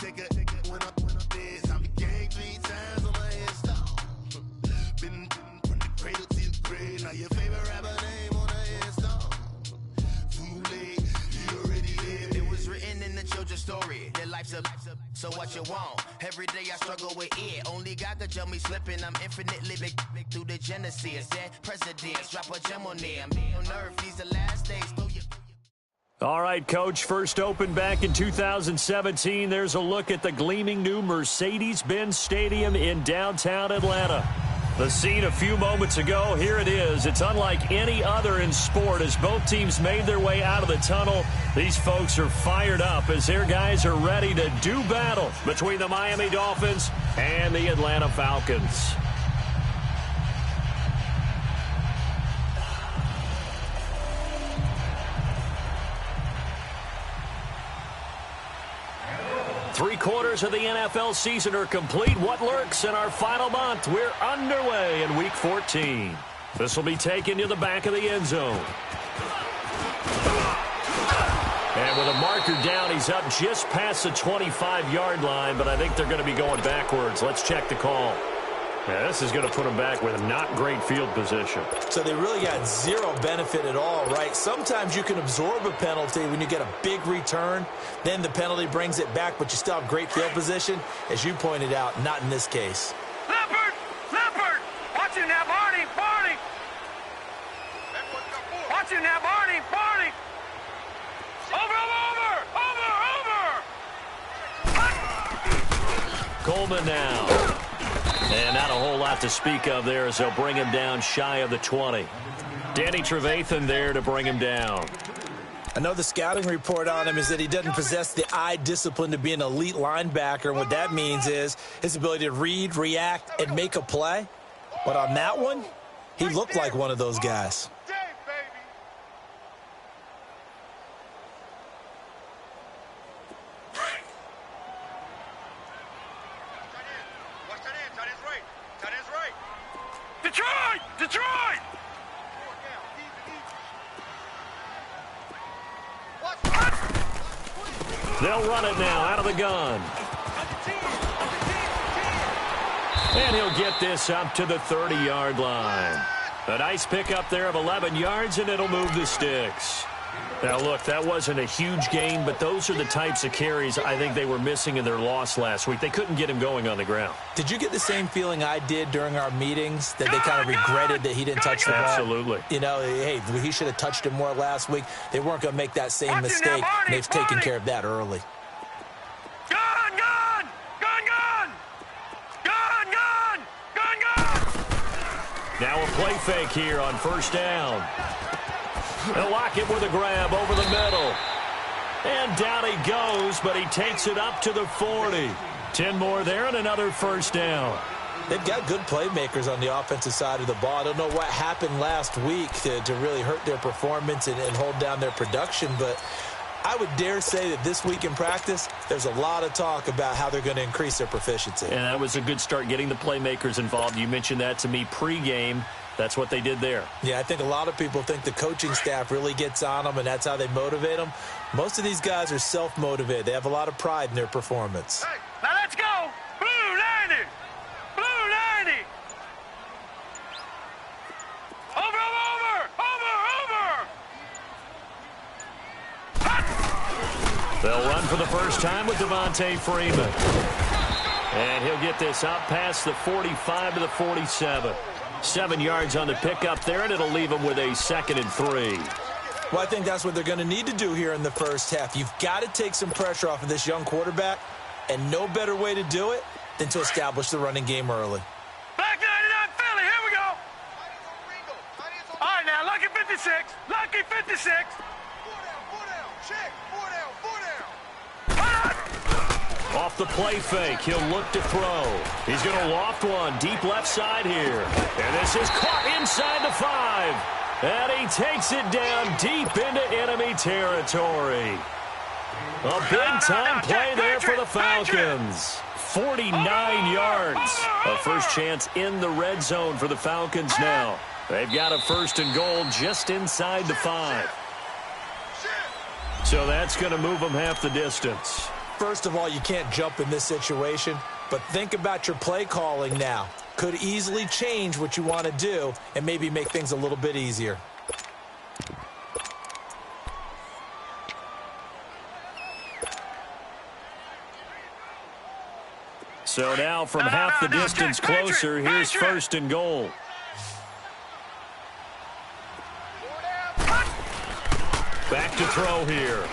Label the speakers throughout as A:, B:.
A: take a when I'm dead. I'm gang 3 times on my headstone. Been from the cradle to the grave. Now your favorite rapper name on a headstone. Too late, you already lived. It was written in the children's story. Their life's a so what you want? Every day I struggle with it. Only God could tell me slipping. I'm infinitely big through the genesis. Dead presidents drop a gem on there. Me on earth, these the last days.
B: All right, Coach, first opened back in 2017. There's a look at the gleaming new Mercedes-Benz Stadium in downtown Atlanta. The scene a few moments ago, here it is. It's unlike any other in sport as both teams made their way out of the tunnel. These folks are fired up as their guys are ready to do battle between the Miami Dolphins and the Atlanta Falcons. Three-quarters of the NFL season are complete. What lurks in our final month? We're underway in Week 14. This will be taken to the back of the end zone. And with a marker down, he's up just past the 25-yard line, but I think they're going to be going backwards. Let's check the call. Yeah, this is going to put them back with not great field position.
C: So they really got zero benefit at all, right? Sometimes you can absorb a penalty when you get a big return. Then the penalty brings it back, but you still have great field position. As you pointed out, not in this case.
D: Leopard! Leopard! Watch it now, Barney! Barney! Watch it now, Barney! Barney! Over!
B: Coleman now. And not a whole lot to speak of there as they'll bring him down shy of the 20. Danny Trevathan there to bring him down.
C: I know the scouting report on him is that he doesn't possess the eye discipline to be an elite linebacker. And what that means is his ability to read, react, and make a play. But on that one, he looked like one of those guys.
D: Detroit! Detroit!
B: They'll run it now out of the gun. And he'll get this up to the 30-yard line. A nice pickup there of 11 yards, and it'll move the sticks. Now, look, that wasn't a huge gain, but those are the types of carries I think they were missing in their loss last week. They couldn't get him going on the ground.
C: Did you get the same feeling I did during our meetings, that they kind of regretted that he didn't touch the ball?
B: Absolutely.
C: You know, hey, he should have touched it more last week. They weren't going to make that same mistake, and they've taken care of that early.
D: Gun! Gun! Gun! Gun! Gun! Gun! Gun! Gun!
B: Now a play fake here on first down. They'll lock it with a grab over the middle. And down he goes, but he takes it up to the 40. 10 more there and another first down.
C: They've got good playmakers on the offensive side of the ball. I don't know what happened last week to really hurt their performance and hold down their production, but I would dare say that this week in practice, there's a lot of talk about how they're going to increase their proficiency.
B: And that was a good start, getting the playmakers involved. You mentioned that to me pregame. That's what they did there.
C: Yeah, I think a lot of people think the coaching staff really gets on them, and that's how they motivate them. Most of these guys are self-motivated. They have a lot of pride in their performance.
D: Hey, now let's go! Blue 90! Blue 90! Over, over, over, over!
B: They'll run for the first time with Devontae Freeman. And he'll get this out past the 45 to the 47. 7 yards on the pickup there, and it'll leave them with a 2nd and 3.
C: Well, I think that's what they're going to need to do here in the first half. You've got to take some pressure off of this young quarterback, and no better way to do it than to establish the running game early.
D: Black 99 Philly, here we go. All right, now, Lucky 56. Lucky 56. 4 down, check, 4 down.
B: Off the play fake, he'll look to throw. He's going to loft one deep left side here. And this is caught inside the 5. And he takes it down deep into enemy territory. A big-time play there for the Falcons. 49 yards. A first chance in the red zone for the Falcons now. They've got a 1st and goal just inside the 5. So that's going to move them half the distance.
C: First of all, you can't jump in this situation, but think about your play calling now. Could easily change what you want to do and maybe make things a little bit easier.
B: So now from half the distance closer, here's first and goal. Back to throw here.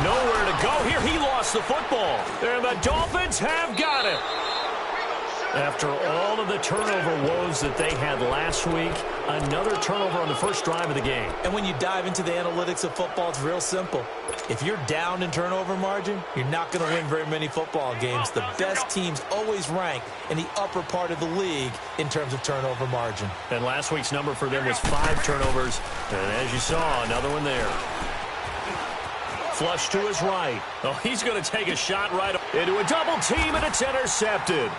B: Nowhere to go here. He lost the football. And the Dolphins have got it. After all of the turnover woes that they had last week, another turnover on the first drive of the game.
C: And when you dive into the analytics of football, it's real simple. If you're down in turnover margin, you're not going to win very many football games. The best teams always rank in the upper part of the league in terms of turnover margin.
B: And last week's number for them was 5 turnovers. And as you saw, another one there. Flush to his right. Oh, he's going to take a shot right into a double team, and it's intercepted.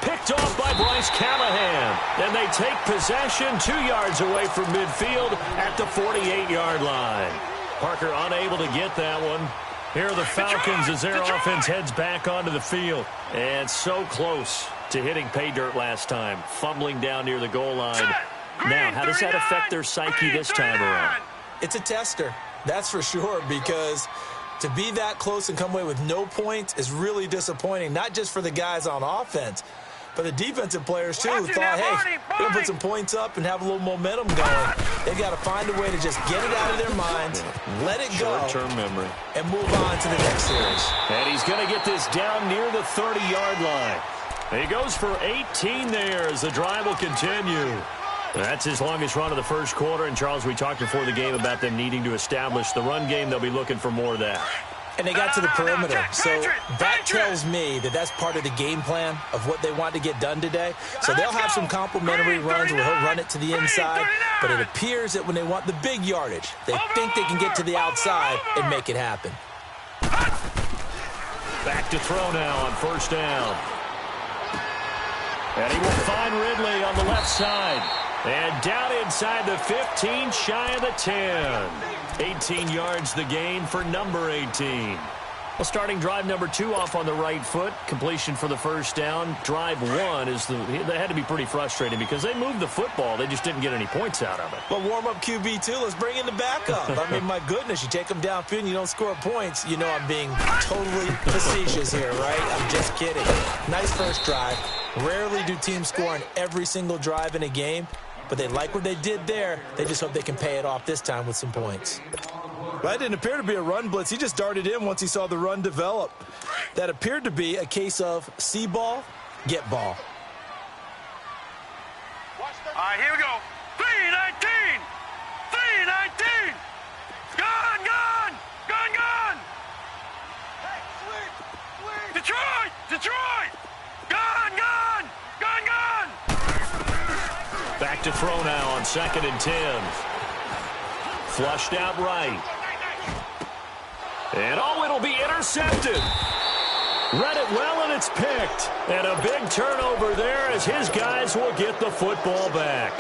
B: Picked off by Bryce Callahan. And they take possession 2 yards away from midfield at the 48-yard line. Parker unable to get that one. Here are the Falcons as their offense heads back onto the field. And so close to hitting pay dirt last time. Fumbling down near the goal line. Now, how does that affect their psyche this time around?
C: It's a tester, that's for sure, because to be that close and come away with no points is really disappointing, not just for the guys on offense, but the defensive players, too, who thought, hey, we're going to put some points up and have a little momentum going. They've got to find a way to just get it out of their minds, let it go,
B: short-term memory,
C: and move on to the next series.
B: And he's going to get this down near the 30-yard line. He goes for 18 there as the drive will continue. That's his longest run of the first quarter. And, Charles, we talked before the game about them needing to establish the run game. They'll be looking for more of that.
C: And they got to the perimeter. So that tells me that that's part of the game plan of what they want to get done today. So they'll have some complimentary runs where he'll run it to the inside. But it appears that when they want the big yardage, they think they can get to the outside and make it happen.
B: Back to throw now on first down. And he will find Ridley on the left side. And down inside the 15, shy of the 10. 18 yards the gain for number 18. Well, starting drive number 2 off on the right foot. Completion for the first down. Drive 1 is they had to be pretty frustrating because they moved the football. They just didn't get any points out of it.
C: Well, warm up QB2. Let's bring in the backup. I mean, my goodness, you take them downfield and you don't score points. You know I'm being totally facetious here, right? I'm just kidding. Nice first drive. Rarely do teams score on every single drive in a game. But they like what they did there. They just hope they can pay it off this time with some points. Well, that didn't appear to be a run blitz. He just darted in once he saw the run develop. That appeared to be a case of see ball, get ball.
D: All right, here we go. 3-19. 3-19. Gone, gone. Gone, gone. Hey, swing. Detroit. Detroit. Gone, gone. Gone, gone.
B: Back to throw now on 2nd and 10. Flushed out right. And it'll be intercepted. Read it well, and it's picked. And a big turnover there as his guys will get the football back.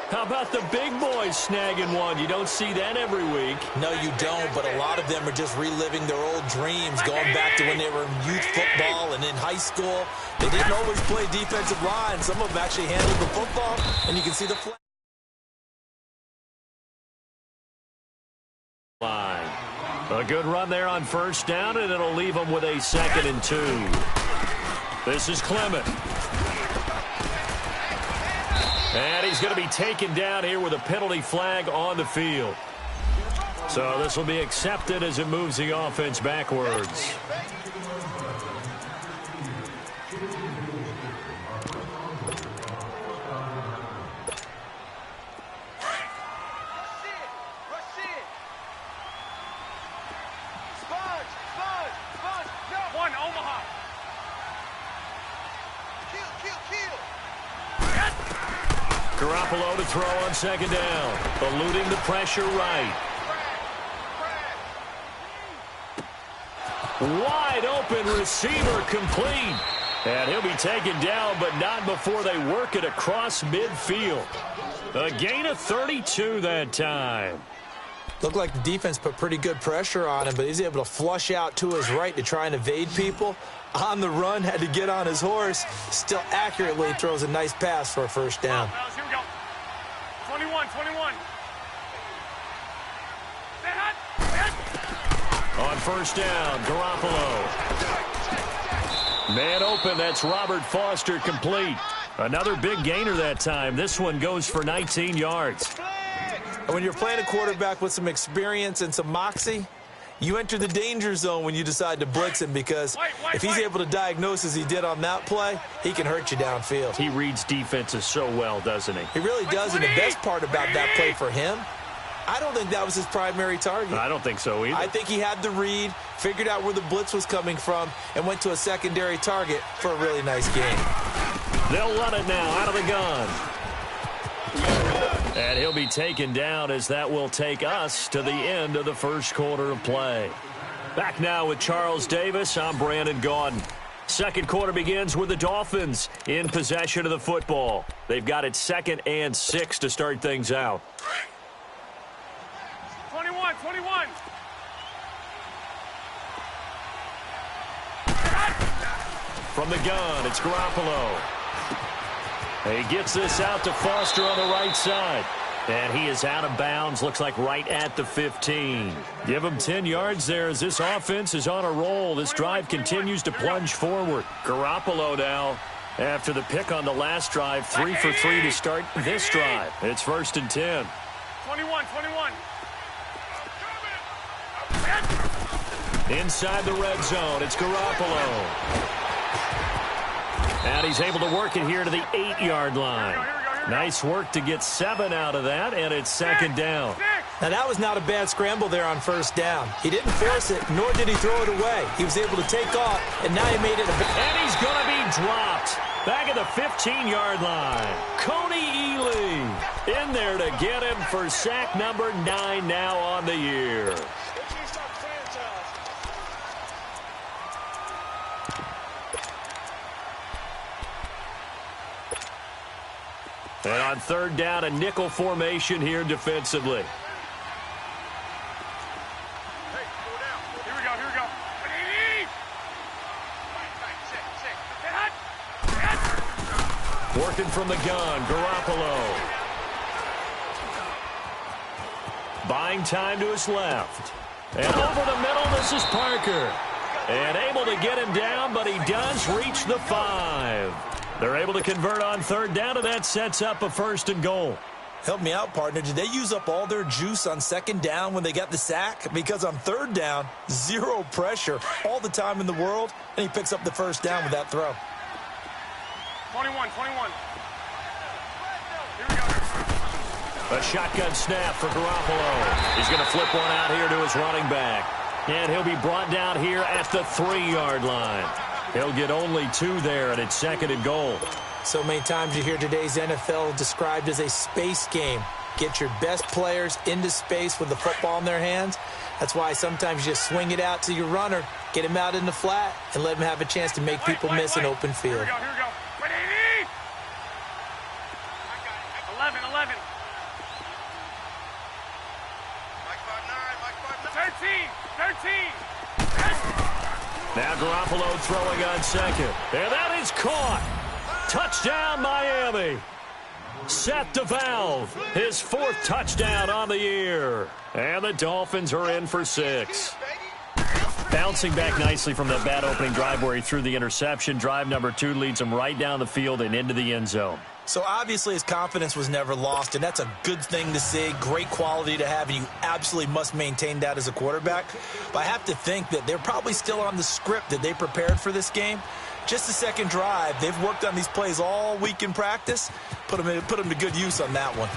B: How about the big boys snagging one? You don't see that every week.
C: No, you don't, but a lot of them are just reliving their old dreams, going back to when they were in youth football and in high school. They didn't always play defensive line. Some of them actually handled the football, and you can see the flag.
B: Line. A good run there on first down, and it'll leave them with a 2nd and 2. This is Clement. And he's going to be taken down here with a penalty flag on the field. So this will be accepted as it moves the offense backwards. Garoppolo to throw on 2nd down. Eluding the pressure right. Wide open receiver complete. And he'll be taken down, but not before they work it across midfield. A gain of 32 that time.
C: Looked like the defense put pretty good pressure on him, but he's able to flush out to his right to try and evade people. On the run, had to get on his horse. Still accurately throws a nice pass for a first down.
D: Here we go. 21.
B: On first down, Garoppolo. Man open, that's Robert Foster, complete. Another big gainer that time. This one goes for 19 yards.
C: And when you're playing a quarterback with some experience and some moxie, you enter the danger zone when you decide to blitz him, because if he's able to diagnose as he did on that play, he can hurt you downfield.
B: He reads defenses so well, doesn't he?
C: He really does, and the best part about that play for him, I don't think that was his primary target.
B: I don't think so either.
C: I think he had the read, figured out where the blitz was coming from, and went to a secondary target for a really nice game.
B: They'll run it now out of the gun. And he'll be taken down, as that will take us to the end of the first quarter of play. Back now with Charles Davis, I'm Brandon Gaudin. Second quarter begins with the Dolphins in possession of the football. They've got it 2nd and 6 to start things out.
D: 21.
B: From the gun, it's Garoppolo. He gets this out to Foster on the right side. And he is out of bounds, looks like right at the 15. Give him 10 yards there as this offense is on a roll. This drive continues to plunge forward. Garoppolo now, after the pick on the last drive, 3 for 3 to start this drive. It's 1st and 10.
D: 21.
B: Inside the red zone, it's Garoppolo. And he's able to work it here to the 8-yard line. Nice work to get 7 out of that, and it's 2nd down.
C: Now, that was not a bad scramble there on first down. He didn't force it, nor did he throw it away. He was able to take off, and now he made it
B: and he's going to be dropped back at the 15-yard line. Coney Ely in there to get him for sack number 9 now on the year. And on 3rd down, a nickel formation here defensively.
D: Hey, go down. Here we go.
B: Working from the gun, Garoppolo. Buying time to his left. And over the middle, this is Parker. And able to get him down, but he does reach the 5. They're able to convert on 3rd down, and that sets up a 1st and goal.
C: Help me out, partner. Did they use up all their juice on 2nd down when they got the sack? Because on 3rd down, 0 pressure, all the time in the world, and he picks up the 1st down with that throw.
D: 21. Here we go.
B: A shotgun snap for Garoppolo. He's going to flip one out here to his running back. And he'll be brought down here at the 3-yard line. He'll get only 2 there, and it's 2nd and goal.
C: So many times you hear today's NFL described as a space game. Get your best players into space with the football in their hands. That's why sometimes you just swing it out to your runner, get him out in the flat, and let him have a chance to make people miss an open field.
D: Here we go. 11. 13.
B: Now Garoppolo throwing on 2nd. And that is caught. Touchdown, Miami. Seth DeValve, his 4th touchdown on the year. And the Dolphins are in for 6. Bouncing back nicely from that bad opening drive where he threw the interception. Drive number 2 leads him right down the field and into the end zone.
C: So obviously his confidence was never lost, and that's a good thing to see, great quality to have, and you absolutely must maintain that as a quarterback. But I have to think that they're probably still on the script that they prepared for this game. Just the 2nd drive, they've worked on these plays all week in practice. Put them to good use on that one.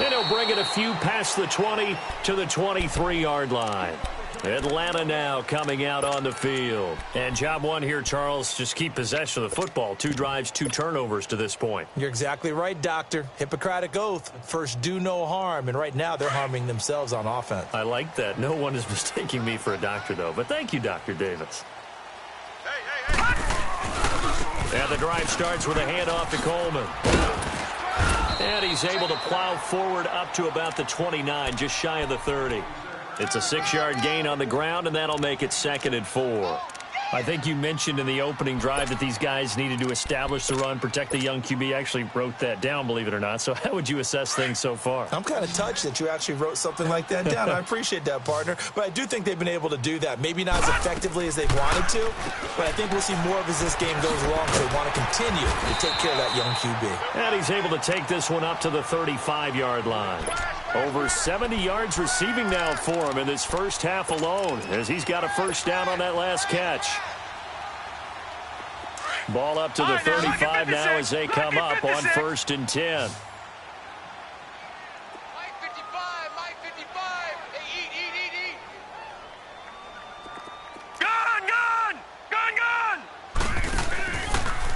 B: And he'll bring it a few past the 20 to the 23-yard line. Atlanta now coming out on the field. And job 1 here, Charles, just keep possession of the football. 2 drives, 2 turnovers to this point.
C: You're exactly right, Doctor. Hippocratic oath. First, do no harm. And right now, they're harming themselves on offense.
B: I like that. No one is mistaking me for a doctor, though. But thank you, Dr. Davis.
D: Hey.
B: And the drive starts with a handoff to Coleman. And he's able to plow forward up to about the 29, just shy of the 30. It's a 6-yard gain on the ground, and that'll make it 2nd and 4. I think you mentioned in the opening drive that these guys needed to establish the run, protect the young QB. Actually wrote that down, believe it or not. So how would you assess things so far?
C: I'm kind of touched that you actually wrote something like that down. I appreciate that, partner. But I do think they've been able to do that. Maybe not as effectively as they've wanted to, but I think we'll see more of as this game goes along, so they want to continue to take care of that young QB.
B: And he's able to take this one up to the 35-yard line. Over 70 yards receiving now for him in this first half alone, as he's got a first down on that last catch. Ball up to the 35 now as they come up on 1st and 10.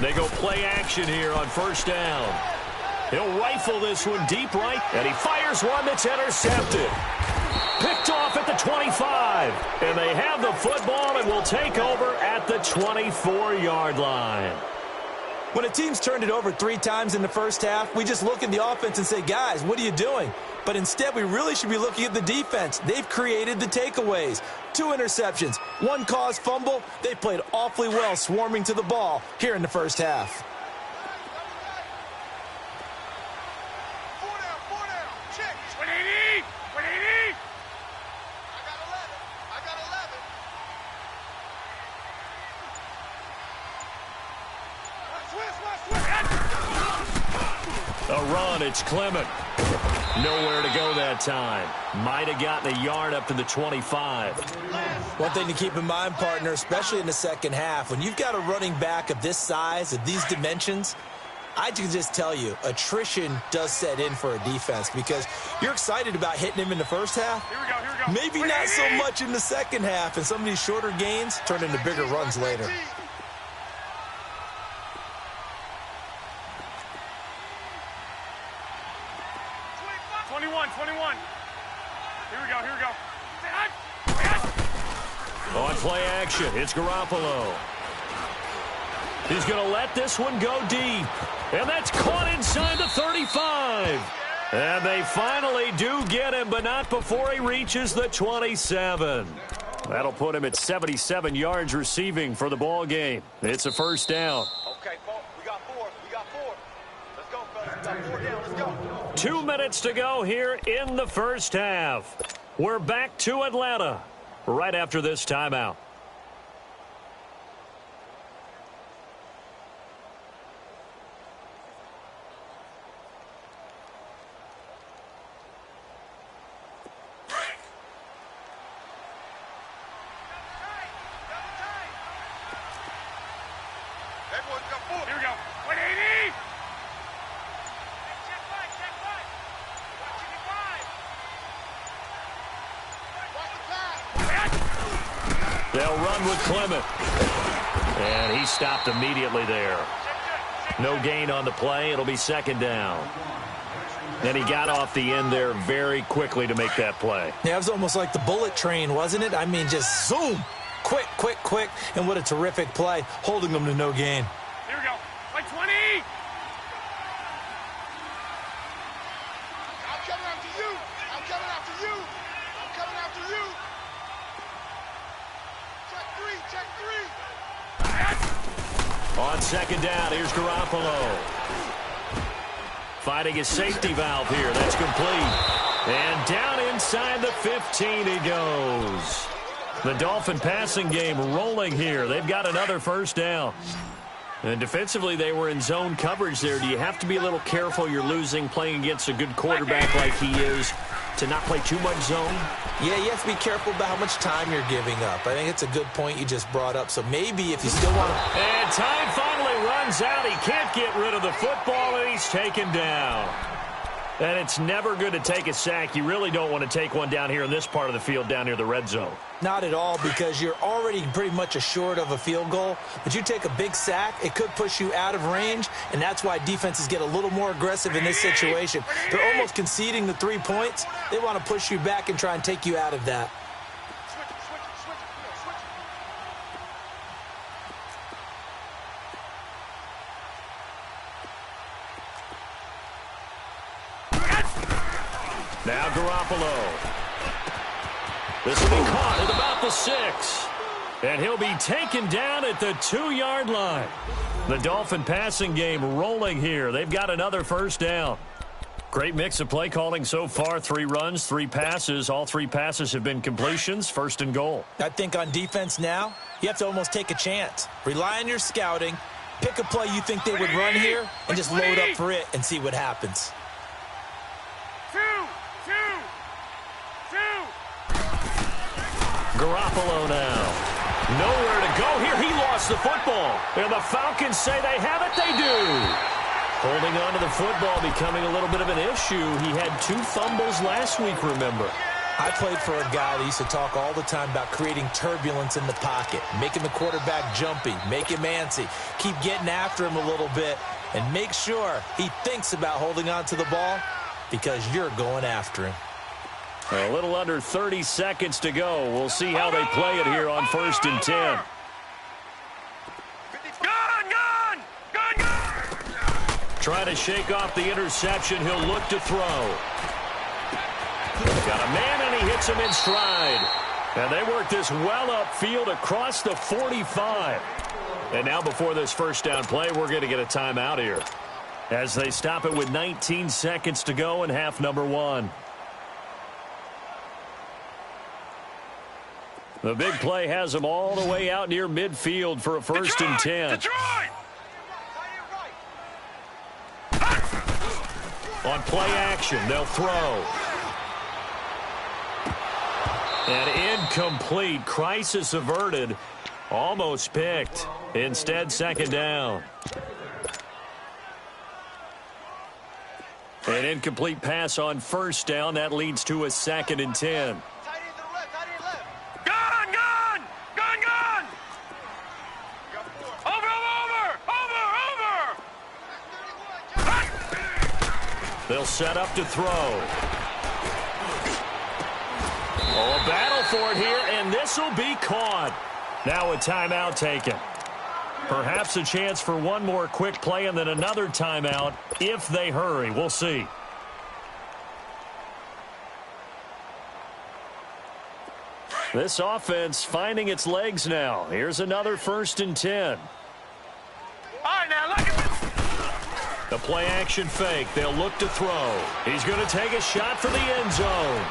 B: They go play action here on 1st down. He'll rifle this one deep right, and he fires one that's intercepted. Picked off at the 25, and they have the football and will take over at the 24-yard line.
C: When a team's turned it over 3 times in the first half, we just look at the offense and say, guys, what are you doing? But instead, we really should be looking at the defense. They've created the takeaways. 2 interceptions, 1 caused fumble. They played awfully well swarming to the ball here in the first half.
B: A run, it's Clement. Nowhere to go that time. Might have gotten a yard up to the 25.
C: One thing to keep in mind, partner, especially in the second half, when you've got a running back of this size, of these dimensions, I can just tell you, attrition does set in for a defense because you're excited about hitting him in the first half.
D: Here we go.
C: Maybe not so much in the second half, and some of these shorter gains turn into bigger runs later.
D: Here we go.
B: On play action, it's Garoppolo. He's going to let this one go deep. And that's caught inside the 35. And they finally do get him, but not before he reaches the 27. That'll put him at 77 yards receiving for the ball game. It's a first down.
D: Okay, we got 4. Let's go, fellas. We got 4 down. Let's go.
B: 2 minutes to go here in the first half. We're back to Atlanta right after this timeout.
D: Here we go. 180.
B: They'll run with Clement. And he stopped immediately there. No gain on the play. It'll be second down. And he got off the end there very quickly to make that play.
C: Yeah, it was almost like the bullet train, wasn't it? I mean, just zoom. Quick. And what a terrific play, holding them to no gain.
D: Here we go. Like 20. I'm coming after you. Check 3.
B: On second down, here's Garoppolo. Finding his safety valve here. That's complete. And down inside the 15 he goes. The Dolphin passing game rolling here. They've got another first down. And defensively, they were in zone coverage there. Do you have to be a little careful? You're losing, playing against a good quarterback like he is, to not play too much zone?
C: Yeah, you have to be careful about how much time you're giving up. I think it's a good point you just brought up. So maybe if you still want to...
B: And time finally runs out. He can't get rid of the football, and he's taken down. And it's never good to take a sack. You really don't want to take one down here in this part of the field, down near the red zone.
C: Not at all, because you're already pretty much assured of a field goal. But you take a big sack, it could push you out of range, and that's why defenses get a little more aggressive in this situation. They're almost conceding the 3 points. They want to push you back and try and take you out of that.
B: Now Garoppolo. This will be caught at about the 6. And he'll be taken down at the 2-yard line. The Dolphin passing game rolling here. They've got another first down. Great mix of play calling so far. 3 runs, 3 passes. All 3 passes have been completions. First and goal.
C: I think on defense now, you have to almost take a chance. Rely on your scouting. Pick a play you think they would run here and just load up for it and see what happens.
D: 2.
B: Garoppolo now. Nowhere to go here. He lost the football. And the Falcons say they have it. They do. Holding on to the football becoming a little bit of an issue. He had 2 fumbles last week, remember.
C: I played for a guy that used to talk all the time about creating turbulence in the pocket, making the quarterback jumpy, make him antsy, keep getting after him a little bit, and make sure he thinks about holding on to the ball because you're going after him.
B: A little under 30 seconds to go. We'll see how they play it here on 1st and 10. Trying to shake off the interception. He'll look to throw. Got a man, and he hits him in stride. And they work this well upfield across the 45. And now before this first down play, we're going to get a timeout here as they stop it with 19 seconds to go in half number 1. The big play has them all the way out near midfield for a 1st and 10.
D: Detroit!
B: On play action, they'll throw. And incomplete. Crisis averted. Almost picked. Instead, 2nd down. An incomplete pass on 1st down. That leads to a 2nd and 10. They'll set up to throw. Oh, a battle for it here, and this will be caught. Now a timeout taken. Perhaps a chance for one more quick play and then another timeout if they hurry. We'll see. This offense finding its legs now. Here's another 1st and 10.
D: All right, now look at this.
B: The play action fake. They'll look to throw. He's going to take a shot for the end zone.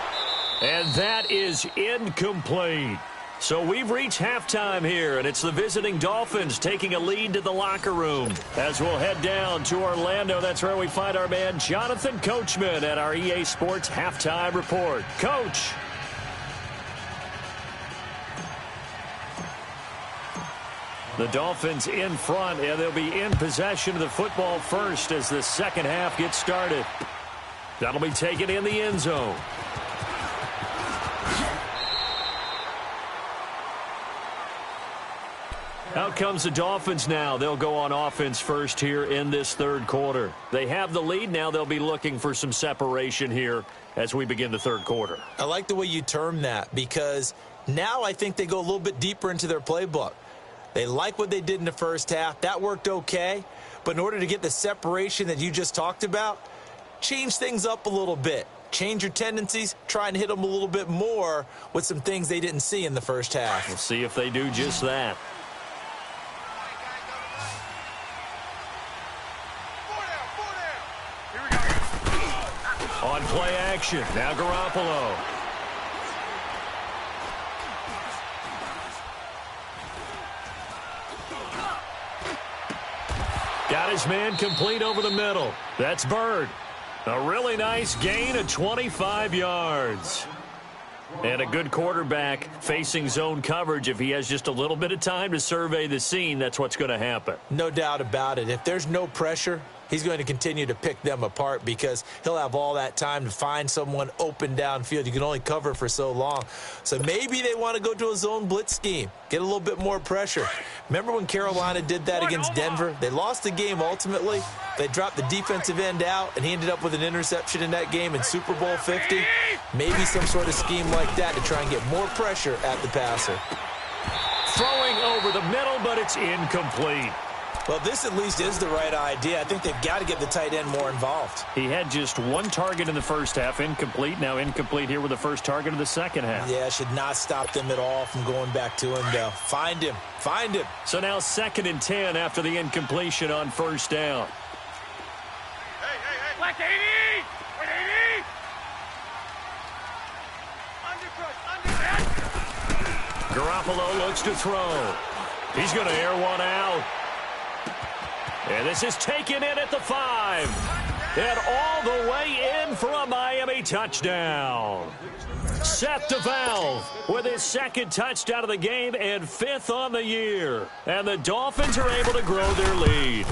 B: And that is incomplete. So we've reached halftime here, and it's the visiting Dolphins taking a lead to the locker room. As we'll head down to Orlando, that's where we find our man Jonathan Coachman at our EA Sports Halftime Report. Coach. The Dolphins in front, and they'll be in possession of the football first as the second half gets started. That'll be taken in the end zone. Out comes the Dolphins now. They'll go on offense first here in this 3rd quarter. They have the lead. Now they'll be looking for some separation here as we begin the 3rd quarter.
C: I like the way you term that because now I think they go a little bit deeper into their playbook. They like what they did in the first half. That worked okay. But in order to get the separation that you just talked about, change things up a little bit. Change your tendencies. Try and hit them a little bit more with some things they didn't see in the first half.
B: We'll see if they do just that. On play action, now Garoppolo. Got his man complete over the middle. That's Bird. A really nice gain of 25 yards. And a good quarterback facing zone coverage. If he has just a little bit of time to survey the scene, that's what's going to happen.
C: No doubt about it. If there's no pressure, he's going to continue to pick them apart because he'll have all that time to find someone open downfield. You can only cover for so long. So maybe they want to go to a zone blitz scheme, get a little bit more pressure. Remember when Carolina did that against Denver? They lost the game ultimately. They dropped the defensive end out, and he ended up with an interception in that game in Super Bowl 50. Maybe some sort of scheme like that to try and get more pressure at the passer.
B: Throwing over the middle, but it's incomplete.
C: Well, this at least is the right idea. I think they've got to get the tight end more involved.
B: He had just one target in the first half, incomplete. Now incomplete here with the first target of the second half.
C: Yeah, should not stop them at all from going back to him, though. Find him. Find him.
B: So now 2nd and 10 after the incompletion on first down.
D: Hey. Black 80! Wait, 80!
B: Garoppolo looks to throw. He's going to air one out. And this is taken in at the 5. And all the way in for a Miami touchdown. Seth DeValve with his 2nd touchdown of the game and 5th on the year. And the Dolphins are able to grow their lead.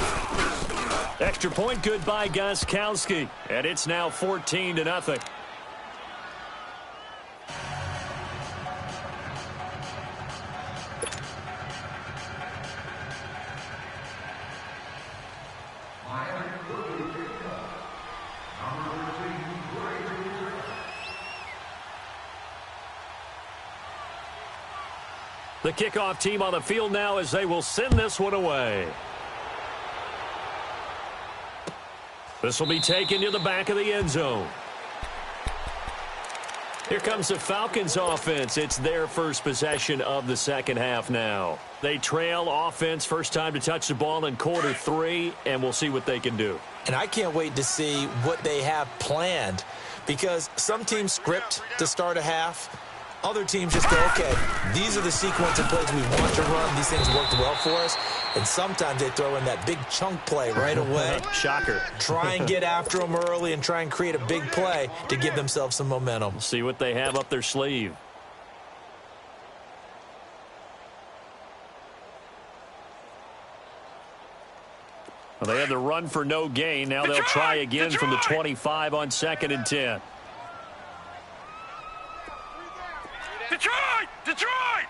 B: Extra point good by Gostkowski. And it's now 14-0. The kickoff team on the field now as they will send this one away. This will be taken to the back of the end zone. Here comes the Falcons offense. It's their first possession of the second half now. They trail offense, first time to touch the ball in quarter 3, and we'll see what they can do.
C: And I can't wait to see what they have planned, because some teams script to start a half. Other teams just go, okay, these are the sequence of plays we want to run. These things worked well for us. And sometimes they throw in that big chunk play right away.
B: Shocker.
C: Try and get after them early and try and create a big play to give themselves some momentum.
B: See what they have up their sleeve. Well, they had the run for no gain. Now they'll try again from the 25 on 2nd and 10.
D: Detroit!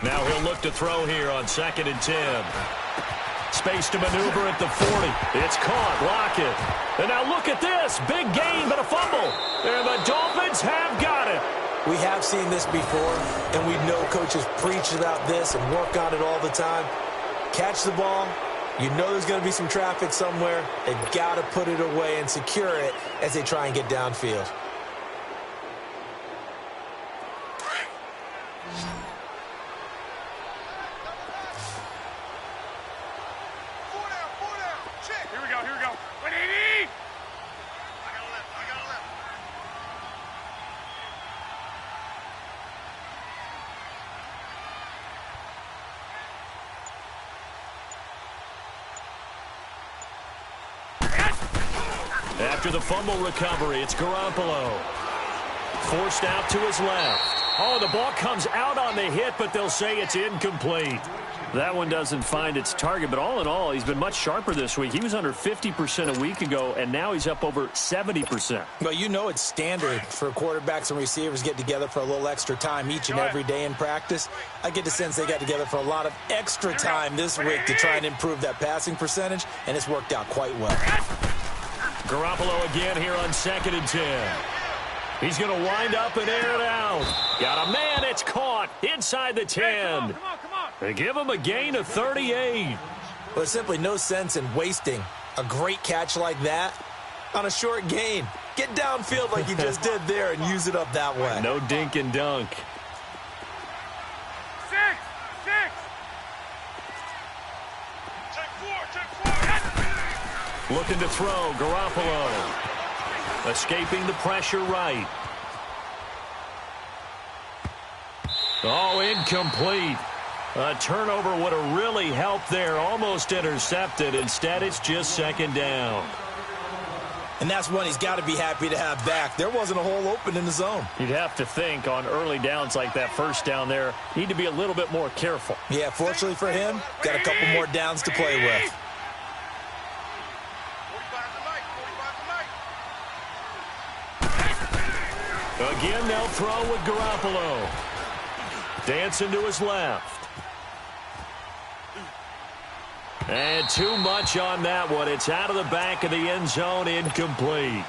B: Now he'll look to throw here on 2nd and 10. Space to maneuver at the 40. It's caught. Lockett. And now look at this. Big gain, but a fumble. And the Dolphins have got it.
C: We have seen this before, and we know coaches preach about this and work on it all the time. Catch the ball. You know there's going to be some traffic somewhere. They've got to put it away and secure it as they try and get downfield.
D: Here we go. 180! I got a left.
B: After the fumble recovery, it's Garoppolo. Forced out to his left. Oh, the ball comes out on the hit, but they'll say it's incomplete. That one doesn't find its target, but all in all, he's been much sharper this week. He was under 50% a week ago, and now he's up over 70%.
C: Well, you know it's standard for quarterbacks and receivers get together for a little extra time each and every day in practice. I get the sense they got together for a lot of extra time this week to try and improve that passing percentage, and it's worked out quite well.
B: Garoppolo again here on 2nd and 10. He's going to wind up and air it out. Got a man. It's caught inside the 10.
D: Come on.
B: They give him a gain of 38.
C: Well, there's simply no sense in wasting a great catch like that on a short gain. Get downfield like you just did there and use it up that way.
B: No dink and dunk.
D: 6! Check 4!
B: Looking to throw, Garoppolo. Escaping the pressure right. Oh, incomplete. A turnover would have really helped there. Almost intercepted. Instead, it's just 2nd down.
C: And that's one he's got to be happy to have back. There wasn't a hole open in the zone.
B: You'd have to think on early downs like that first down there, need to be a little bit more careful.
C: Yeah, fortunately for him, got a couple more downs to play with.
B: Again, they'll throw with Garoppolo. Dancing to his left. And too much on that one. It's out of the back of the end zone, incomplete.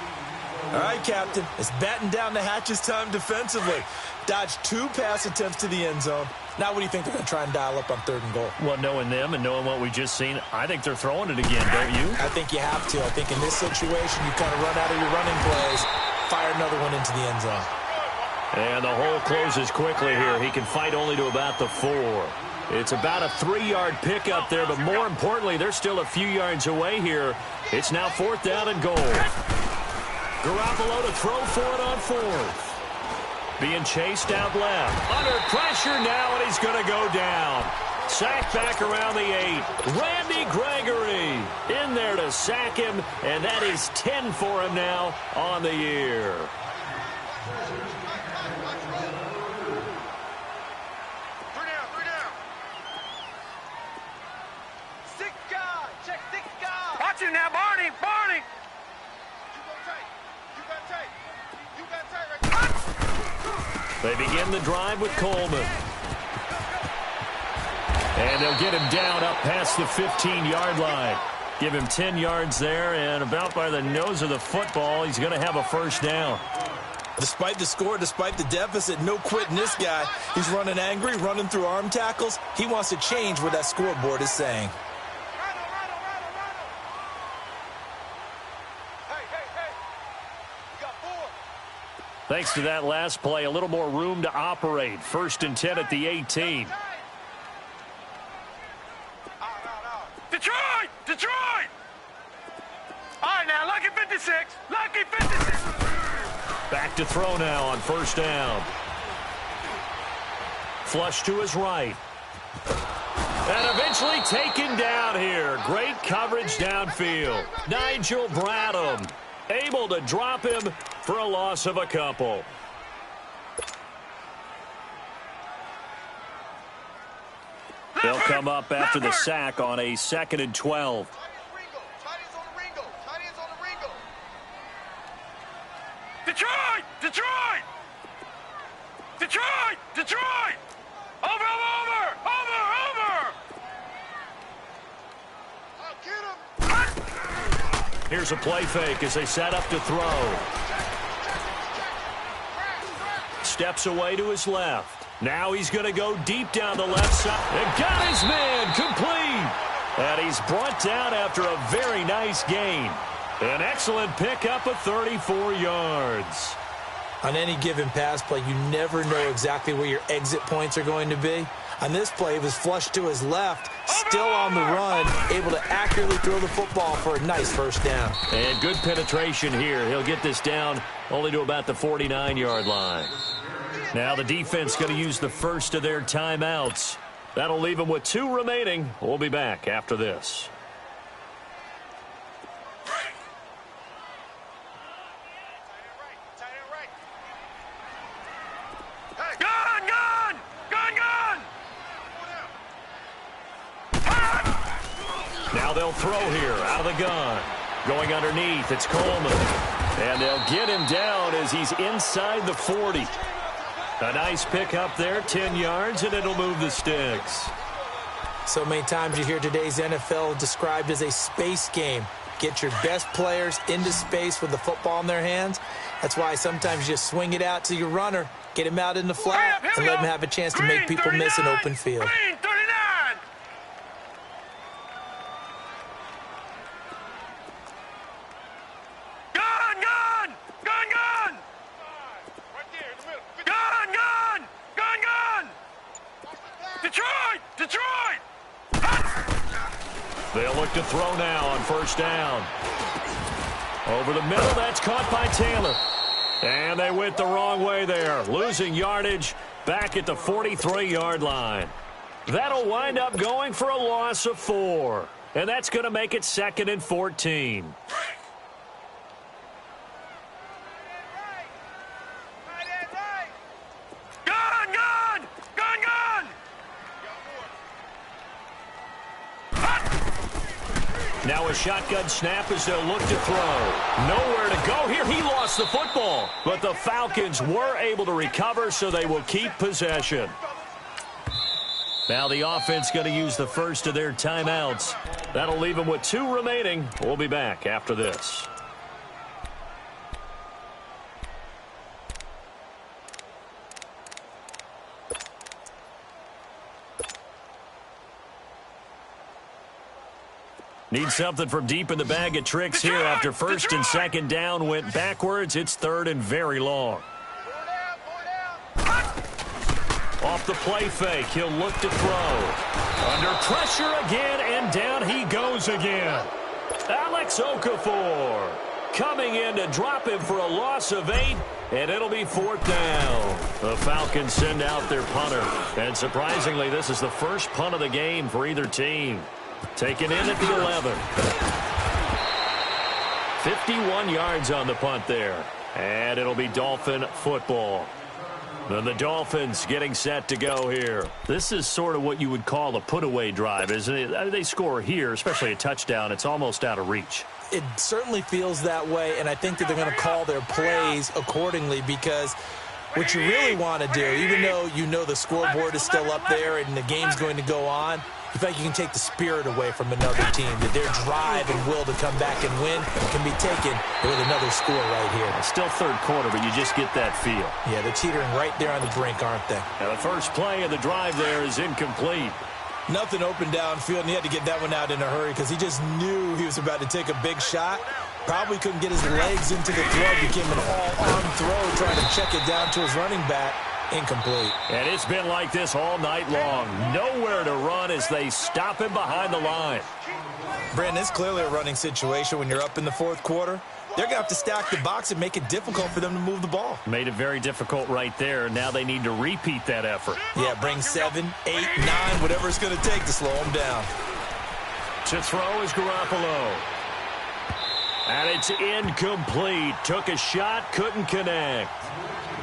C: All right, Captain. It's batten down the hatches time defensively. Dodged 2 pass attempts to the end zone. Now what do you think they're going to try and dial up on 3rd and goal?
B: Well, knowing them and knowing what we just seen, I think they're throwing it again, don't you?
C: I think you have to. I think in this situation, you kind of run out of your running plays, fire another one into the end zone.
B: And the hole closes quickly here. He can fight only to about the 4. It's about a 3-yard pickup there, but more importantly, they're still a few yards away here. It's now 4th down and goal. Garoppolo to throw for it on 4th. Being chased out left. Under pressure now, and he's going to go down. Sacked back around the 8. Randy Gregory in there to sack him, and that is 10 for him now on the year.
D: Watch him now, Barney! Barney!
B: They begin the drive with Coleman. And they'll get him down up past the 15-yard line. Give him 10 yards there, and about by the nose of the football, he's going to have a 1st down.
C: Despite the score, despite the deficit, no quitting this guy. He's running angry, running through arm tackles. He wants to change what that scoreboard is saying.
B: Thanks to that last play, a little more room to operate. 1st and 10 at the 18.
D: Detroit! Detroit! All right, now, lucky 56. Lucky 56.
B: Back to throw now on 1st down. Flush to his right. And eventually taken down here. Great coverage downfield. Nigel Bradham able to drop him for a loss of a couple. They'll come up after the sack on a 2nd and 12.
D: Detroit! Detroit! Detroit! Detroit! Over, over, over, over! I'll get him!
B: Here's a play fake as they set up to throw. Steps away to his left. Now he's going to go deep down the left side. And got his man complete. And he's brought down after a very nice gain. An excellent pickup of 34 yards.
C: On any given pass play, you never know exactly where your exit points are going to be. On this play, he was flushed to his left, still on the run, able to accurately throw the football for a nice 1st down.
B: And good penetration here. He'll get this down only to about the 49-yard line. Now the defense going to use the first of their timeouts. That'll leave them with 2 remaining. We'll be back after this.
D: Gun! Gun! Gun! Gun!
B: Now they'll throw here out of the gun. Going underneath, it's Coleman. And they'll get him down as he's inside the 40. A nice pickup there, 10 yards, and it'll move the sticks.
C: So many times you hear today's NFL described as a space game. Get your best players into space with the football in their hands. That's why sometimes you just swing it out to your runner, get him out in the flat, and let him have a chance to make people miss an open field.
D: Green 39! Gun! Gun! Gun! Gun! Right there in the middle. Gun! Gun! Gun! Gun! Detroit! Detroit!
B: They'll look to throw now on 1st down. Over the middle, that's caught by Taylor. And they went the wrong way there, losing yardage back at the 43-yard line. That'll wind up going for a loss of 4. And that's going to make it 2nd and 14.
D: Gun! Gun! Gun! Gun!
B: Now a shotgun snap as they'll look to throw. Nowhere to go here. He lost the football. But the Falcons were able to recover, so they will keep possession. Now the offense going to use the first of their timeouts. That'll leave them with 2 remaining. We'll be back after this. Need something from deep in the bag of tricks here after first and second down went backwards. It's third and very long. Off the play fake, he'll look to throw. Under pressure again, and down he goes again. Alex Okafor coming in to drop him for a loss of 8, and it'll be fourth down. The Falcons send out their punter, and surprisingly, this is the first punt of the game for either team. Taken in at the 11. 51 yards on the punt there, and it'll be Dolphin football. And the Dolphins getting set to go here. This is sort of what you would call a put-away drive, isn't it? They score here, especially a touchdown. It's almost out of reach.
C: It certainly feels that way, and I think that they're going to call their plays accordingly because what you really want to do, even though you know the scoreboard is still up there and the game's going to go on, you feel like you can take the spirit away from another team, that their drive and will to come back and win can be taken with another score right here.
B: It's still third quarter, but you just get that feel.
C: Yeah, they're teetering right there on the brink, aren't they?
B: Now the first play of the drive there is incomplete.
C: Nothing open downfield, and he had to get that one out in a hurry because he just knew he was about to take a big shot. Probably couldn't get his legs into the throw. Became an all-arm throw trying to check it down to his running back. Incomplete.
B: And it's been like this all night long. Nowhere to run as they stop him behind the line.
C: Brandon, it's clearly a running situation when you're up in the fourth quarter. They're going to have to stack the box and make it difficult for them to move the ball.
B: Made it very difficult right there. Now they need to repeat that effort.
C: Yeah, bring 7, 8, 9, whatever it's going to take to slow them down.
B: To throw is Garoppolo. And it's incomplete. Took a shot, couldn't connect.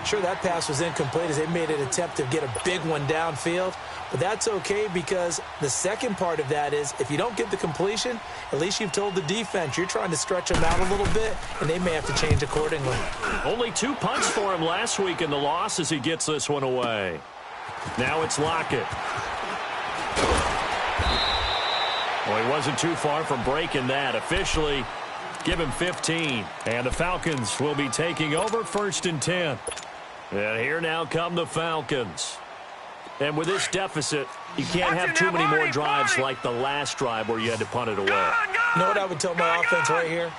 C: Sure, that pass was incomplete as they made an attempt to get a big one downfield. But that's okay because the second part of that is if you don't get the completion, at least you've told the defense you're trying to stretch them out a little bit, and they may have to change accordingly.
B: Only 2 punts for him last week in the loss as he gets this one away. Now it's Lockett. Well, he wasn't too far from breaking that. Officially, give him 15. And the Falcons will be taking over first and 10. And here now come the Falcons. And with this deficit, you can't have too many more drives like the last drive where you had to punt it away.
C: You know what I would tell my offense right here?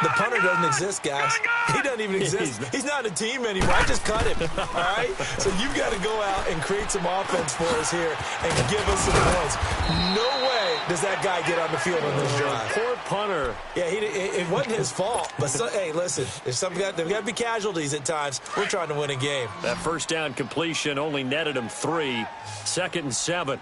C: The punter doesn't exist, guys. He doesn't even exist. He's not a team anymore. I just cut him, all right? So you've got to go out and create some offense for us here and give us some points. No way does that guy get on the field on this drive.
B: Poor punter.
C: Yeah, it wasn't his fault. But, hey, listen, there's got to be casualties at times. We're trying to win a game.
B: That first down completion only netted him 3. Second and 7.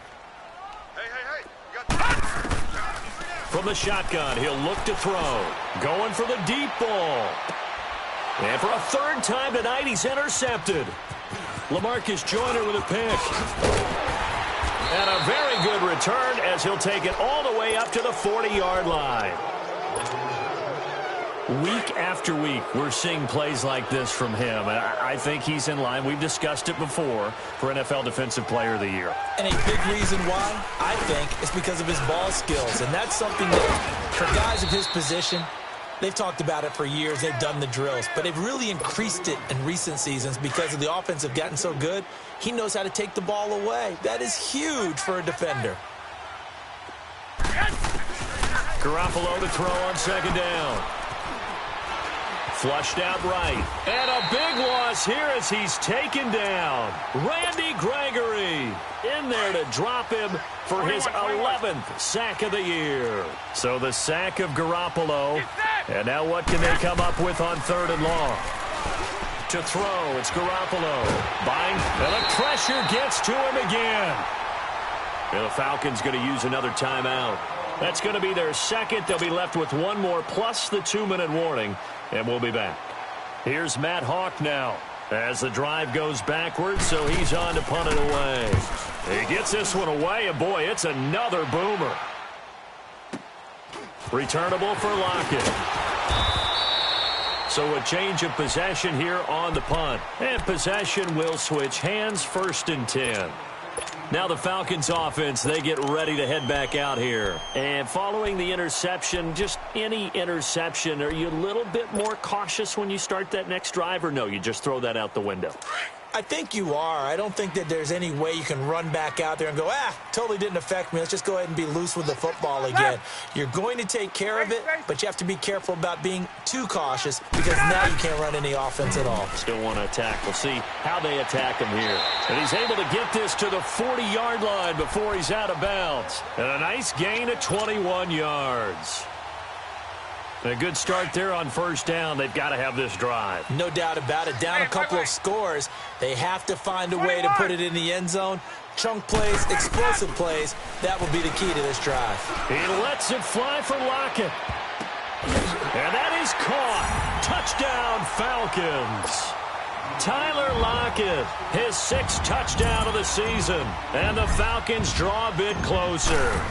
B: From the shotgun, he'll look to throw. Going for the deep ball. And for a third time tonight, he's intercepted. LaMarcus Joyner with a pick. And a very good return as he'll take it all the way up to the 40-yard line. Week after week, we're seeing plays like this from him. And I think he's in line. We've discussed it before for NFL Defensive Player of the Year.
C: And a big reason why, I think, is because of his ball skills. And that's something that, for guys of his position, they've talked about it for years. They've done the drills. But they've really increased it in recent seasons because of the offense have gotten so good. He knows how to take the ball away. That is huge for a defender.
B: Garoppolo to throw on second down. Flushed out right. And a big loss here as he's taken down. Randy Gregory in there to drop him for his 11th sack of the year. So the sack of Garoppolo. And now what can they come up with on third and long? To throw, it's Garoppolo. And the pressure gets to him again. And the Falcons going to use another timeout. That's going to be their second. They'll be left with one more plus the 2-minute warning. And we'll be back. Here's Matt Hawk now as the drive goes backwards, so he's on to punt it away. He gets this one away, and boy, it's another boomer. Returnable for Lockett. So a change of possession here on the punt. And possession will switch hands, first and 10. Now the Falcons offense, they get ready to head back out here. And following the interception, just any interception, are you a little bit more cautious when you start that next drive, or no, you just throw that out the window?
C: I think you are. I don't think that there's any way you can run back out there and go, totally didn't affect me. Let's just go ahead and be loose with the football again. You're going to take care of it, but you have to be careful about being too cautious because now you can't run any offense at all.
B: Still want to attack. We'll see how they attack him here. And he's able to get this to the 40-yard line before he's out of bounds. And a nice gain of 21 yards. A good start there on first down. They've got to have this drive.
C: No doubt about it. Down a couple of scores. They have to find a way to put it in the end zone. Chunk plays, explosive plays. That will be the key to this drive.
B: He lets it fly for Lockett. And that is caught. Touchdown, Falcons. Tyler Lockett, his 6th touchdown of the season. And the Falcons draw a bit closer.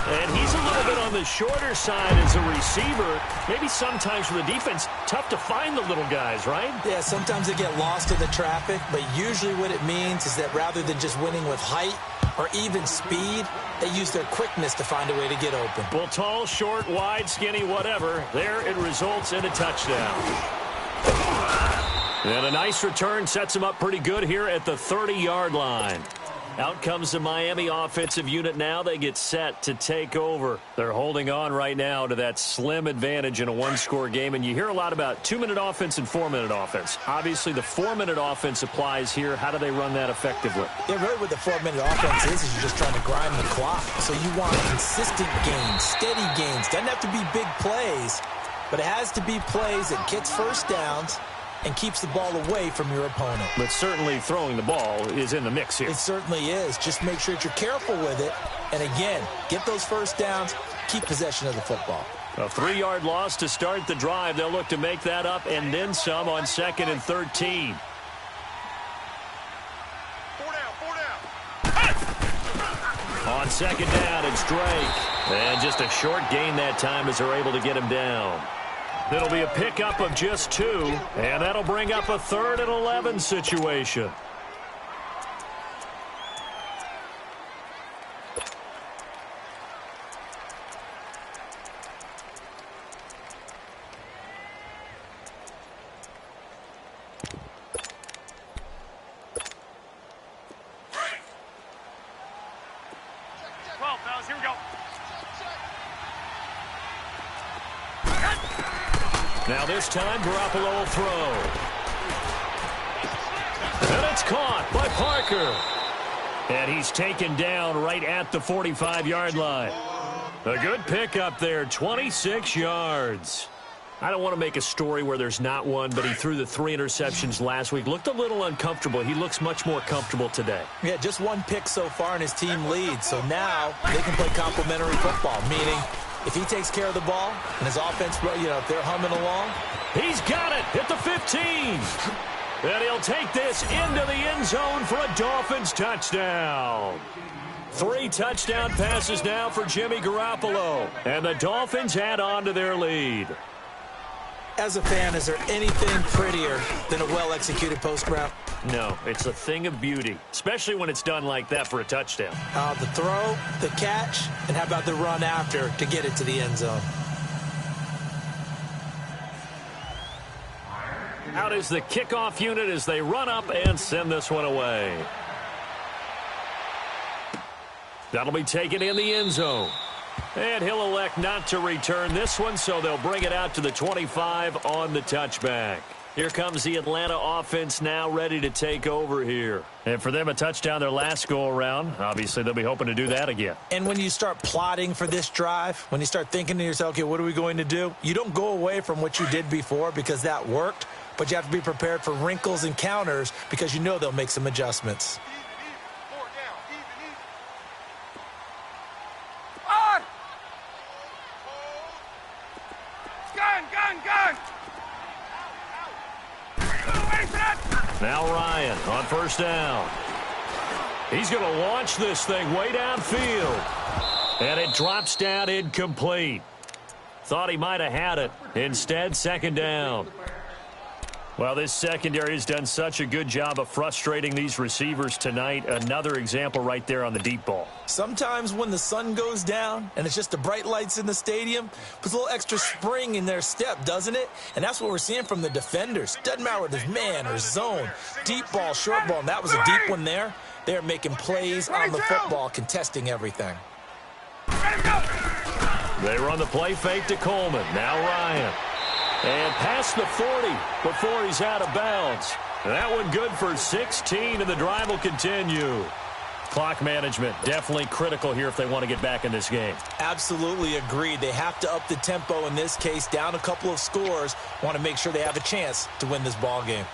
B: And he's a little bit on the shorter side as a receiver. Maybe sometimes for the defense, tough to find the little guys, right?
C: Yeah, sometimes they get lost in the traffic, but usually what it means is that rather than just winning with height or even speed, they use their quickness to find a way to get open.
B: Well, tall, short, wide, skinny, whatever, there it results in a touchdown. And a nice return sets him up pretty good here at the 30-yard line. Out comes the Miami offensive unit now. They get set to take over. They're holding on right now to that slim advantage in a one-score game. And you hear a lot about 2-minute offense and 4-minute offense. Obviously, the 4-minute offense applies here. How do they run that effectively?
C: Yeah, really what the 4-minute offense is you're just trying to grind the clock. So you want consistent gains, steady gains. Doesn't have to be big plays, but it has to be plays that gets first downs and keeps the ball away from your opponent.
B: But certainly throwing the ball is in the mix here.
C: It certainly is. Just make sure that you're careful with it. And again, get those first downs, keep possession of the football.
B: A 3-yard loss to start the drive. They'll look to make that up and then some on 2nd and 13.
D: 4 down.
B: On 2nd down, it's Drake. And just a short gain that time as they're able to get him down. It'll be a pickup of just 2, and that'll bring up a 3rd and 11 situation.
D: Here we go.
B: Now this time, Garoppolo will throw. And it's caught by Parker. And he's taken down right at the 45-yard line. A good pickup there, 26 yards. I don't want to make a story where there's not one, but he threw the 3 interceptions last week. Looked a little uncomfortable. He looks much more comfortable today.
C: Yeah, just 1 pick so far and his team leads. So now they can play complementary football, meaning if he takes care of the ball and his offense, if they're humming along.
B: He's got it at the 15. And he'll take this into the end zone for a Dolphins touchdown. 3 touchdown passes now for Jimmy Garoppolo. And the Dolphins add on to their lead.
C: As a fan, is there anything prettier than a well-executed post route?
B: No, it's a thing of beauty, especially when it's done like that for a touchdown.
C: The throw, the catch, and how about the run after to get it to the end zone?
B: Out is the kickoff unit as they run up and send this one away. That'll be taken in the end zone. And he'll elect not to return this one, so they'll bring it out to the 25 on the touchback. Here comes the Atlanta offense now ready to take over here. And for them, a touchdown their last go-around. Obviously, they'll be hoping to do that again.
C: And when you start plotting for this drive, when you start thinking to yourself, okay, what are we going to do? You don't go away from what you did before because that worked, but you have to be prepared for wrinkles and counters because you know they'll make some adjustments.
B: Now Ryan on first down. He's going to launch this thing way downfield. And it drops down incomplete. Thought he might have had it. Instead, 2nd down. Well, this secondary has done such a good job of frustrating these receivers tonight. Another example right there on the deep ball.
C: Sometimes when the sun goes down and it's just the bright lights in the stadium, puts a little extra spring in their step, doesn't it? And that's what we're seeing from the defenders. Doesn't matter whether it's man or zone, deep ball, short ball, and that was a deep one there. They're making plays on the football, contesting everything.
B: They run the play fake to Coleman. Now Ryan. And past the 40 before he's out of bounds. That one good for 16, and the drive will continue. Clock management definitely critical here if they want to get back in this game.
C: Absolutely agreed. They have to up the tempo in this case, down a couple of scores. Want to make sure they have a chance to win this ball game.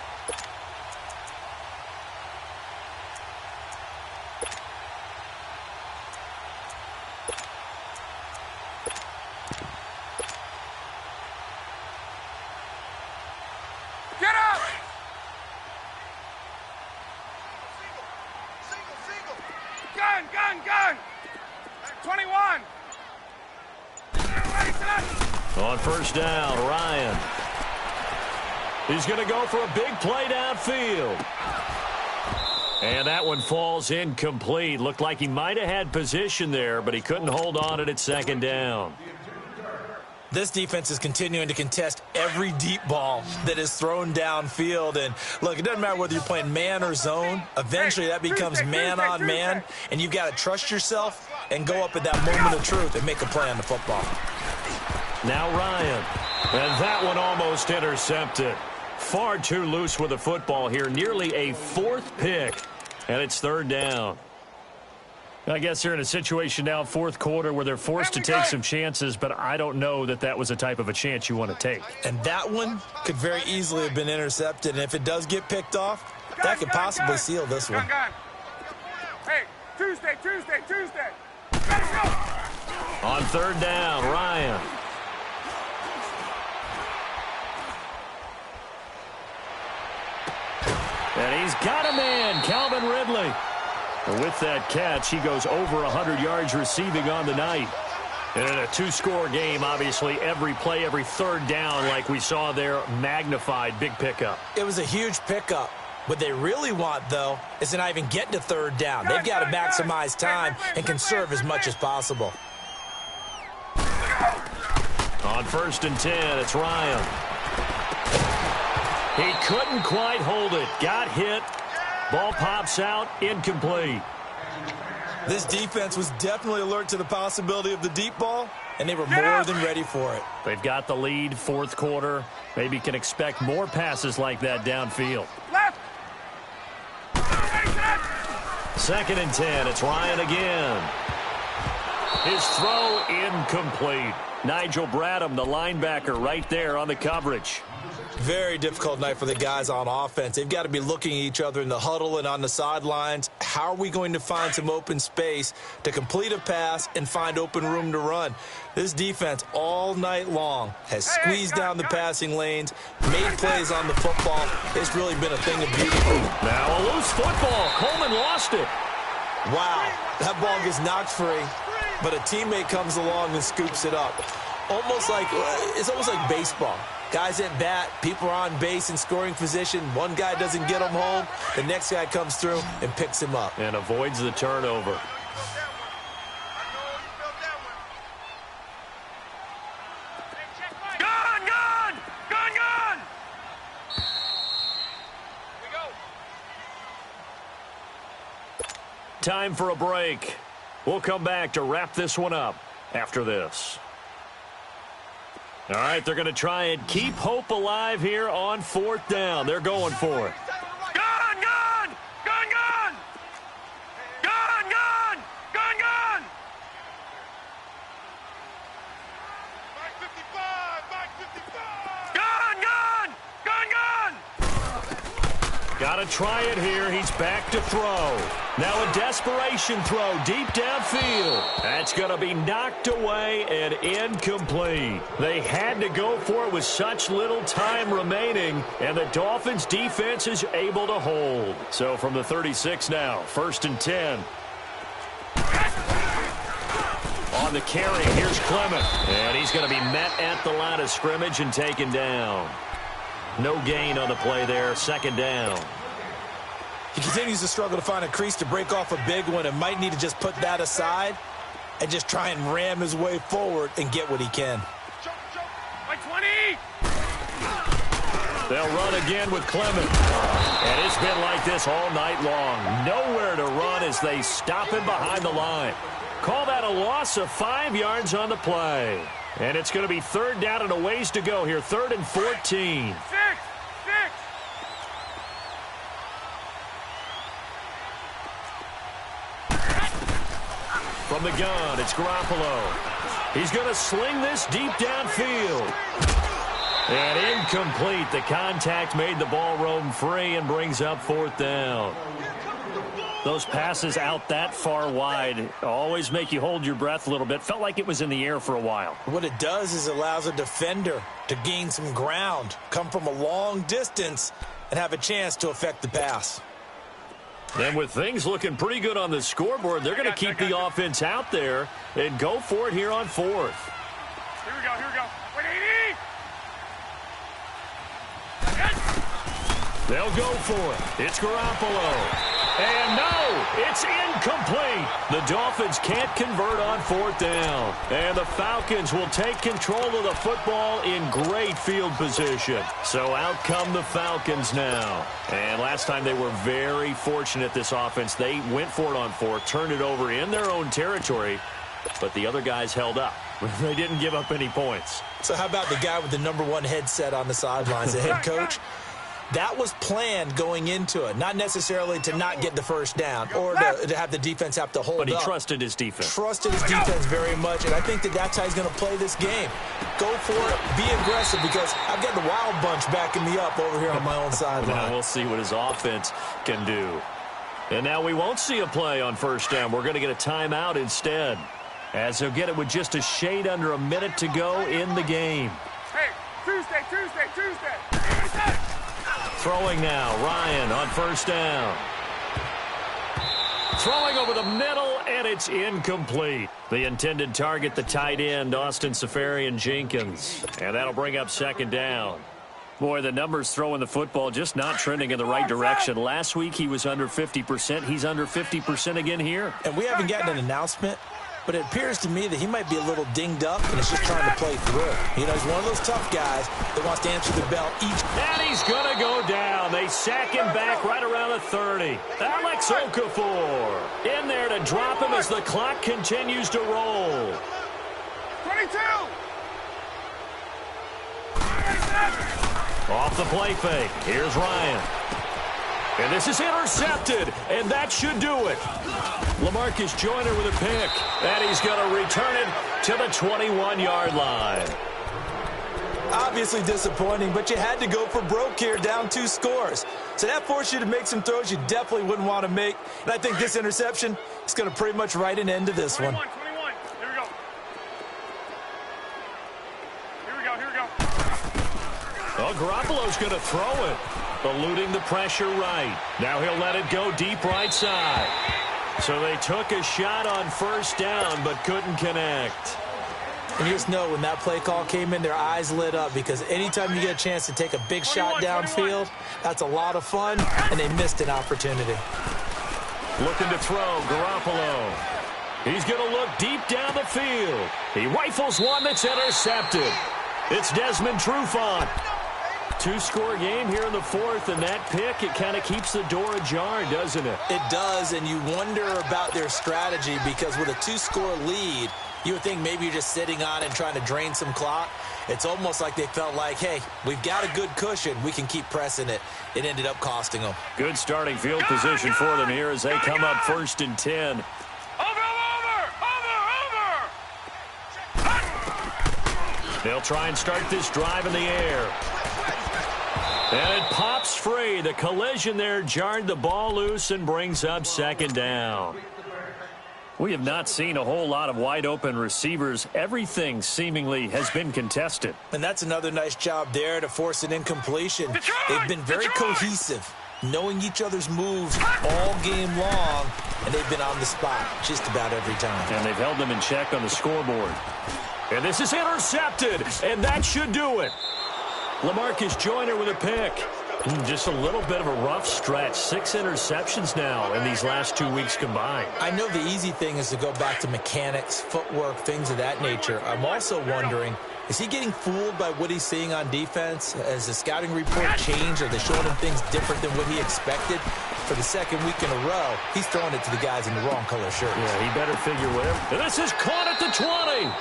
D: Get up! Gun, gun, gun! 21!
B: On first down, Ryan. He's going to go for a big play downfield. And that one falls incomplete. Looked like he might have had position there, but he couldn't hold on at second down.
C: This defense is continuing to contest every deep ball that is thrown downfield. And, look, it doesn't matter whether you're playing man or zone. Eventually, that becomes man-on-man, and you've got to trust yourself and go up at that moment of truth and make a play on the football.
B: Now Ryan. And that one almost intercepted. Far too loose with the football here. Nearly a fourth pick, and it's third down. I guess they're in a situation now, fourth quarter, where they're forced to take some chances, but I don't know that that was a type of a chance you want to take.
C: And that one could very easily have been intercepted, and if it does get picked off, that could possibly seal this one.
D: Hey, Tuesday.
B: On third down, Ryan. And he's got a man, Calvin Ridley. And with that catch, he goes over 100 yards receiving on the night. And in a two-score game, obviously, every play, every third down, like we saw there, magnified, big pickup.
C: It was a huge pickup. What they really want, though, is to not even get to third down. They've got to maximize time and conserve as much as possible.
B: On first and 10, it's Ryan. He couldn't quite hold it. Got hit. Ball pops out, incomplete.
C: This defense was definitely alert to the possibility of the deep ball, and they were more than ready for it.
B: They've got the lead, fourth quarter. Maybe can expect more passes like that downfield.
D: Left.
B: Second and 10, it's Ryan again. His throw incomplete. Nigel Bradham, the linebacker, right there on the coverage.
C: Very difficult night for the guys on offense. They've got to be looking at each other in the huddle and on the sidelines. How are we going to find some open space to complete a pass and find open room to run? This defense all night long has squeezed down the passing lanes, made plays on the football. It's really been a thing of beauty.
B: Now a loose football. Coleman lost it.
C: Wow, that ball gets knocked free, but a teammate comes along and scoops it up. It's almost like baseball. Guys at bat, people are on base in scoring position. One guy doesn't get him home. The next guy comes through and picks him up.
B: And avoids the turnover.
D: Gun!
B: Time for a break. We'll come back to wrap this one up after this. All right, they're going to try and keep hope alive here on fourth down. They're going for it.
D: Gun!
B: Got to try it here. He's back to throw. Now a desperation throw deep downfield. That's going to be knocked away and incomplete. They had to go for it with such little time remaining, and the Dolphins' defense is able to hold. So from the 36 now, first and 10. On the carry, here's Clement. And he's going to be met at the line of scrimmage and taken down. No gain on the play there. Second down.
C: He continues to struggle to find a crease to break off a big one and might need to just put that aside and just try and ram his way forward and get what he can.
D: By 20!
B: They'll run again with Clement. And it's been like this all night long. Nowhere to run as they stop him behind the line. Call that a loss of 5 yards on the play. And it's going to be third down and a ways to go here. 3rd and 14.
D: 6!
B: From the gun, it's Garoppolo. He's going to sling this deep downfield. And incomplete. The contact made the ball roam free and brings up 4th down. Those passes out that far wide always make you hold your breath a little bit. Felt like it was in the air for a while.
C: What it does is it allows a defender to gain some ground, come from a long distance, and have a chance to affect the pass.
B: And with things looking pretty good on the scoreboard, they're going to keep the offense out there and go for it here on 4th.
D: Here we go. 180!
B: They'll go for it. It's Garoppolo. And no, it's incomplete. The Dolphins can't convert on 4th down. And the Falcons will take control of the football in great field position. So out come the Falcons now. And last time they were very fortunate, this offense. They went for it on 4th, turned it over in their own territory, but the other guys held up. They didn't give up any points.
C: So how about the guy with the #1 headset on the sidelines, the head coach? That was planned going into it, not necessarily to not get the first down or to have the defense have to hold up.
B: But he trusted his defense.
C: Trusted his defense very much, and I think that's how he's going to play this game. Go for it, be aggressive, because I've got the wild bunch backing me up over here on my own sideline.
B: Now we'll see what his offense can do. And now we won't see a play on 1st down. We're going to get a timeout instead, as they'll get it with just a shade under a minute to go in the game.
D: Hey, Tuesday!
B: Throwing now, Ryan on 1st down. Throwing over the middle, and it's incomplete. The intended target, the tight end, Austin Seferian-Jenkins. And that'll bring up 2nd down. Boy, the numbers throwing the football just not trending in the right direction. Last week he was under 50%. He's under 50% again here.
C: And we haven't gotten an announcement, but it appears to me that he might be a little dinged up and is just trying to play through. You know, he's one of those tough guys that wants to answer the bell each.
B: And he's going to go down. They sack him back right around the 30. Alex Okafor in there to drop him as the clock continues to roll.
D: 22!
B: Off the play fake. Here's Ryan. And this is intercepted, and that should do it. LaMarcus Joyner with a pick, and he's going to return it to the 21-yard line.
C: Obviously disappointing, but you had to go for broke here, down 2 scores. So that forced you to make some throws you definitely wouldn't want to make. And I think this interception is going to pretty much write an end to this
D: 21,
C: one.
D: 21. Here we go.
B: Oh, Garoppolo's going to throw it, eluding the pressure right. Now he'll let it go deep right side. So they took a shot on 1st down, but couldn't connect.
C: And you just know when that play call came in, their eyes lit up, because anytime you get a chance to take a big shot downfield, that's a lot of fun, and they missed an opportunity.
B: Looking to throw, Garoppolo. He's going to look deep down the field. He rifles one that's intercepted. It's Desmond Trufant. 2-score game here in the 4th, and that pick, it kind of keeps the door ajar, doesn't it?
C: It does, and you wonder about their strategy, because with a 2-score lead, you would think maybe you're just sitting on it and trying to drain some clock. It's almost like they felt like, hey, we've got a good cushion. We can keep pressing it. It ended up costing them.
B: Good starting field position for them here as they come up 1st and 10. They'll try and start this drive in the air. And it pops free. The collision there jarred the ball loose and brings up 2nd down. We have not seen a whole lot of wide-open receivers. Everything seemingly has been contested.
C: And that's another nice job there to force an incompletion. They've been very cohesive, knowing each other's moves all game long, and they've been on the spot just about every time.
B: And they've held them in check on the scoreboard. And this is intercepted, and that should do it. LaMarcus Joyner with a pick. Just a little bit of a rough stretch. 6 interceptions now in these last 2 weeks combined.
C: I know the easy thing is to go back to mechanics, footwork, things of that nature. I'm also wondering, is he getting fooled by what he's seeing on defense? Has the scouting report changed? Are they showing him things different than what he expected? For the second week in a row, he's throwing it to the guys in the wrong color shirts.
B: Yeah, he better figure whatever. And this is caught at the 20.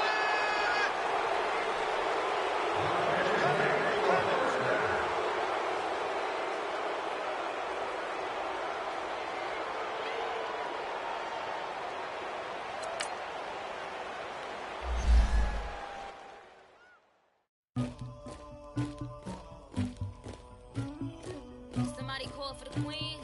E: Somebody call for the queen.